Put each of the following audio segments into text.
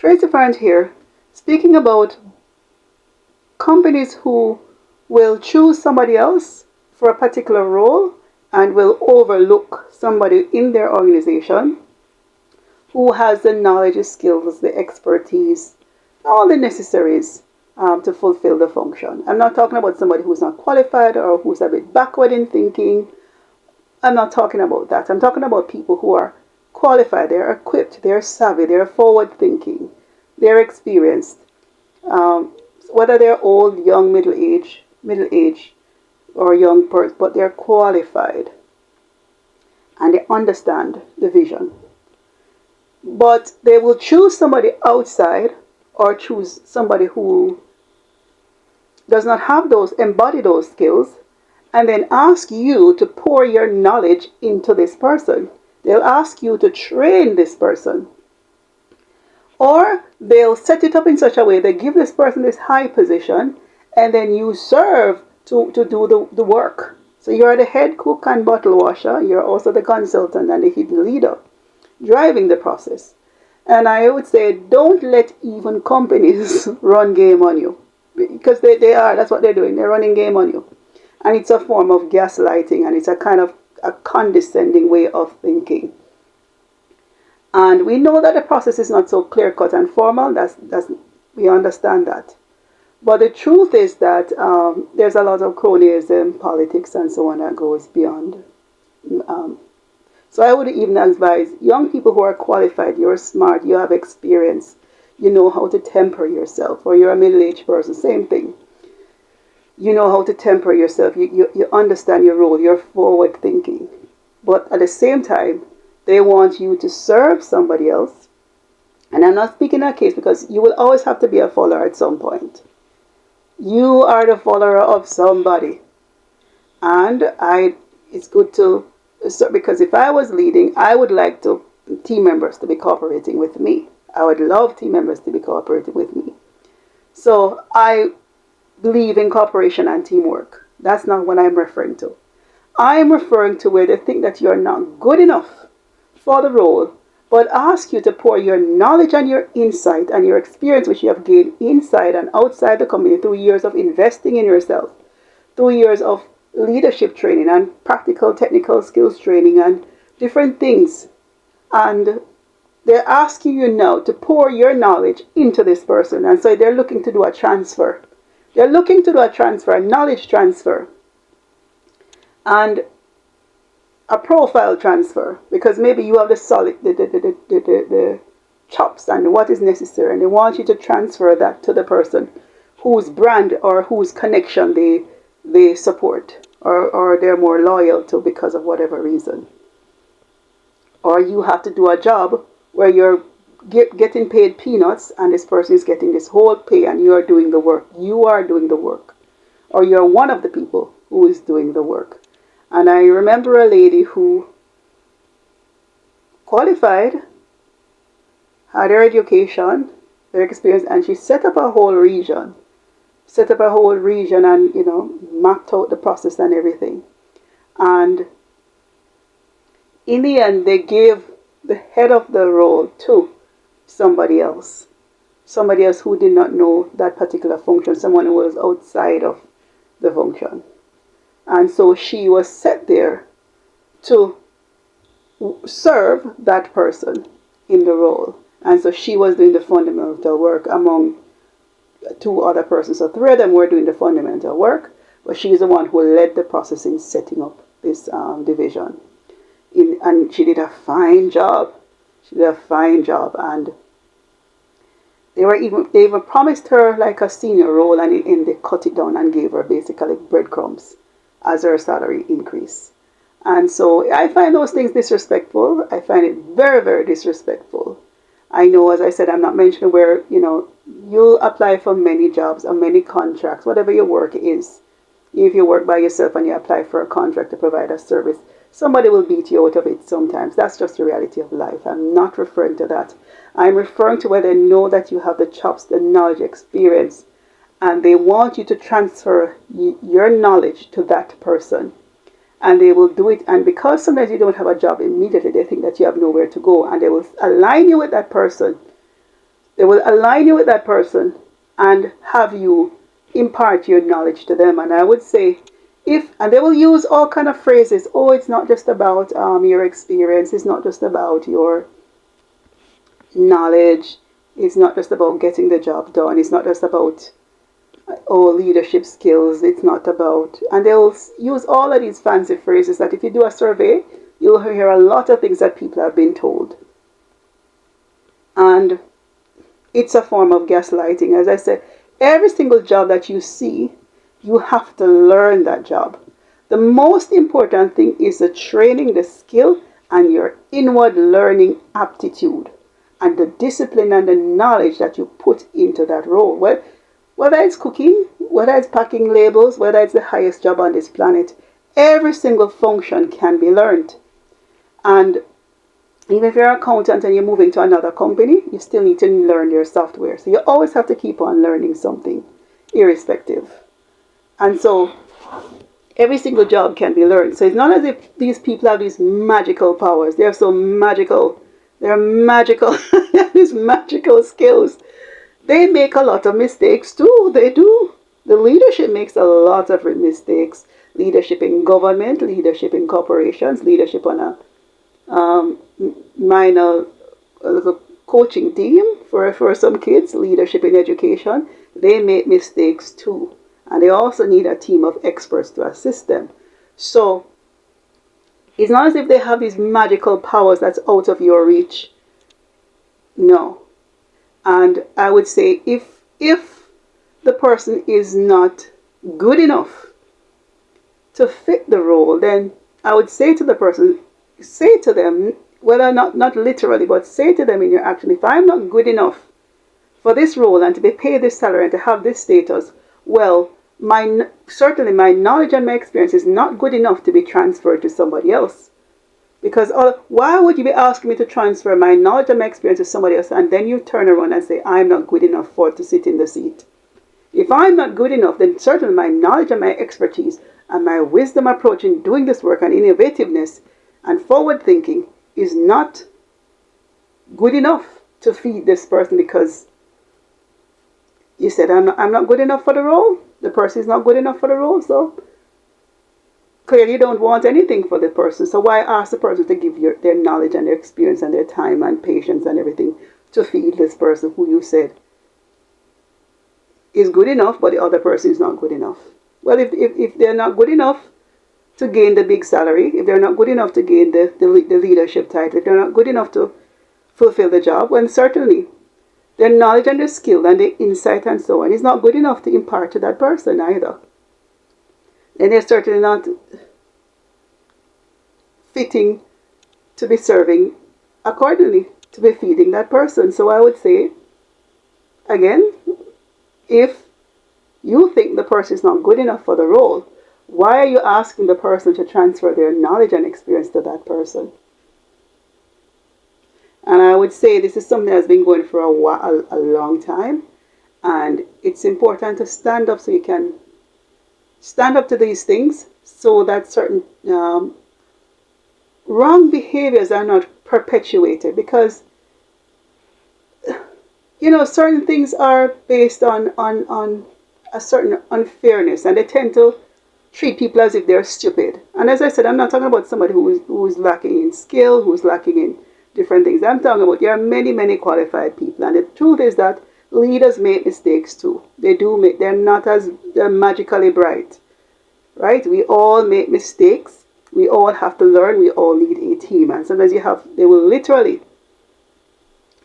Tracey Ferrant here, speaking about companies who will choose somebody else for a particular role and will overlook somebody in their organization who has the knowledge, the skills, the expertise, all the necessaries to fulfill the function. I'm not talking about somebody who's not qualified or who's a bit backward in thinking. I'm not talking about that. I'm talking about people who are qualified, they're equipped, they're savvy, they're forward thinking, they're experienced. Um, Whether they're old, young, middle age, or young person, but they're qualified and they understand the vision. But they will choose somebody outside or choose somebody who does not have those, embody those skills, and then ask you to pour your knowledge into this person. They'll ask you to train this person. Or they'll set it up in such a way they give this person this high position and then you serve to do the work. So you're the head cook and bottle washer. You're also the consultant and the hidden leader driving the process. And I would say don't let even companies run game on you. Because they are, that's what they're doing. They're running game on you. And it's a form of gaslighting and it's a kind of a condescending way of thinking. And we know that the process is not so clear cut and formal. We understand that. But the truth is that there's a lot of cronyism, politics, and so on that goes beyond. So I would even advise young people who are qualified, you're smart, you have experience, you know how to temper yourself, or you're a middle-aged person, same thing. You know how to temper yourself, you understand your role, you're forward thinking. But at the same time, they want you to serve somebody else. And I'm not speaking that case because you will always have to be a follower at some point. You are the follower of somebody. And it's good to, because if I was leading, I would like team members to be cooperating with me. I would love team members to be cooperating with me. So I believe in cooperation and teamwork. That's not what I'm referring to. I'm referring to where they think that you're not good enough for the role, but ask you to pour your knowledge and your insight and your experience which you have gained inside and outside the company through years of investing in yourself, through years of leadership training and practical technical skills training and different things. And they're asking you now to pour your knowledge into this person. And so they're looking to do a transfer. They're looking to do a transfer, a knowledge transfer. And a profile transfer, because maybe you have the solid, the chops and what is necessary, and they want you to transfer that to the person whose brand or whose connection they support or they're more loyal to because of whatever reason. Or you have to do a job where you're getting paid peanuts and this person is getting this whole pay and you are doing the work. You are doing the work. Or you're one of the people who is doing the work. And I remember a lady who qualified, had her education, her experience, and she set up a whole region. And, mapped out the process and everything. And in the end, they gave the head of the role to somebody else who did not know that particular function, someone who was outside of the function. And so she was set there to serve that person in the role. And so she was doing the fundamental work among two other persons. So three of them were doing the fundamental work, but she's the one who led the process in setting up this division. And she did a fine job. And they even promised her like a senior role, and they cut it down and gave her basically breadcrumbs as her salary increase. And so I find those things disrespectful. I find it very, very disrespectful. I know, as I said, I'm not mentioning where, you apply for many jobs or many contracts, whatever your work is. If you work by yourself and you apply for a contract to provide a service, somebody will beat you out of it sometimes. That's just the reality of life. I'm not referring to that. I'm referring to where they know that you have the chops, the knowledge, experience, and they want you to transfer your knowledge to that person. And they will do it. And because sometimes you don't have a job immediately, they think that you have nowhere to go. And they will align you with that person. They will align you with that person and have you impart your knowledge to them. And I would say, and they will use all kind of phrases. Oh, it's not just about your experience. It's not just about your knowledge. It's not just about getting the job done. It's not just about leadership skills. It's not about, and they'll use all of these fancy phrases that if you do a survey, you'll hear a lot of things that people have been told. And it's a form of gaslighting. As I said, every single job that you see, you have to learn that job. The most important thing is the training, the skill, and your inward learning aptitude, and the discipline and the knowledge that you put into that role. Well, whether it's cooking, whether it's packing labels, whether it's the highest job on this planet, every single function can be learned. And even if you're an accountant and you're moving to another company, you still need to learn your software. So you always have to keep on learning something, irrespective. And so every single job can be learned. So it's not as if these people have these magical powers. They're so magical. They're magical. They have these magical skills. They make a lot of mistakes too. They do. The leadership makes a lot of mistakes. Leadership in government, leadership in corporations, leadership on a minor coaching team for some kids, leadership in education. They make mistakes too. And they also need a team of experts to assist them. So it's not as if they have these magical powers that's out of your reach. No. And I would say if the person is not good enough to fit the role, then I would say to the person, say to them, whether not literally, but say to them in your action, if I'm not good enough for this role and to be paid this salary and to have this status, well, certainly my knowledge and my experience is not good enough to be transferred to somebody else. Because why would you be asking me to transfer my knowledge and my experience to somebody else, and then you turn around and say, I'm not good enough to sit in the seat? If I'm not good enough, then certainly my knowledge and my expertise and my wisdom approach in doing this work and innovativeness and forward thinking is not good enough to feed this person, because you said I'm not good enough for the role. The person is not good enough for the role, so clearly you don't want anything for the person. So why ask the person to give their knowledge and their experience and their time and patience and everything to feed this person who you said is good enough, but the other person is not good enough? Well, if they're not good enough to gain the big salary, if they're not good enough to gain the leadership title, if they're not good enough to fulfill the job, well, certainly their knowledge and their skill and their insight and so on is not good enough to impart to that person either. Then they're certainly not fitting to be serving accordingly, to be feeding that person. So I would say, again, if you think the person is not good enough for the role, why are you asking the person to transfer their knowledge and experience to that person? And I would say this is something that's been going for a long time. And it's important to stand up so you can stand up to these things so that certain wrong behaviors are not perpetuated. Because, certain things are based on a certain unfairness, and they tend to treat people as if they're stupid. And as I said, I'm not talking about somebody who is lacking in skill, who's lacking in different things. I'm talking about there are many, many qualified people. And the truth is that leaders make mistakes too. They're not they're magically bright. Right? We all make mistakes. We all have to learn. We all need a team. And sometimes they will literally,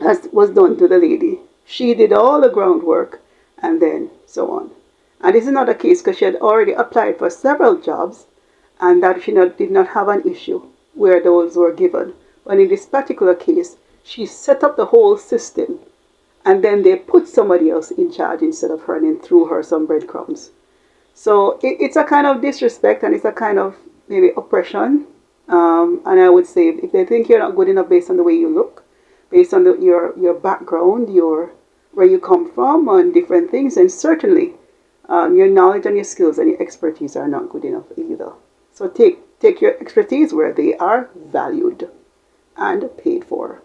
as was done to the lady, she did all the groundwork and then so on. And this is not a case because she had already applied for several jobs and that she did not have an issue where those were given. But in this particular case, she set up the whole system and then they put somebody else in charge instead of her, and then threw her some breadcrumbs. So it's a kind of disrespect, and it's a kind of maybe oppression. And I would say if they think you're not good enough based on the way you look, based on your background, where you come from, and different things, then certainly your knowledge and your skills and your expertise are not good enough either. So take your expertise where they are valued and paid for.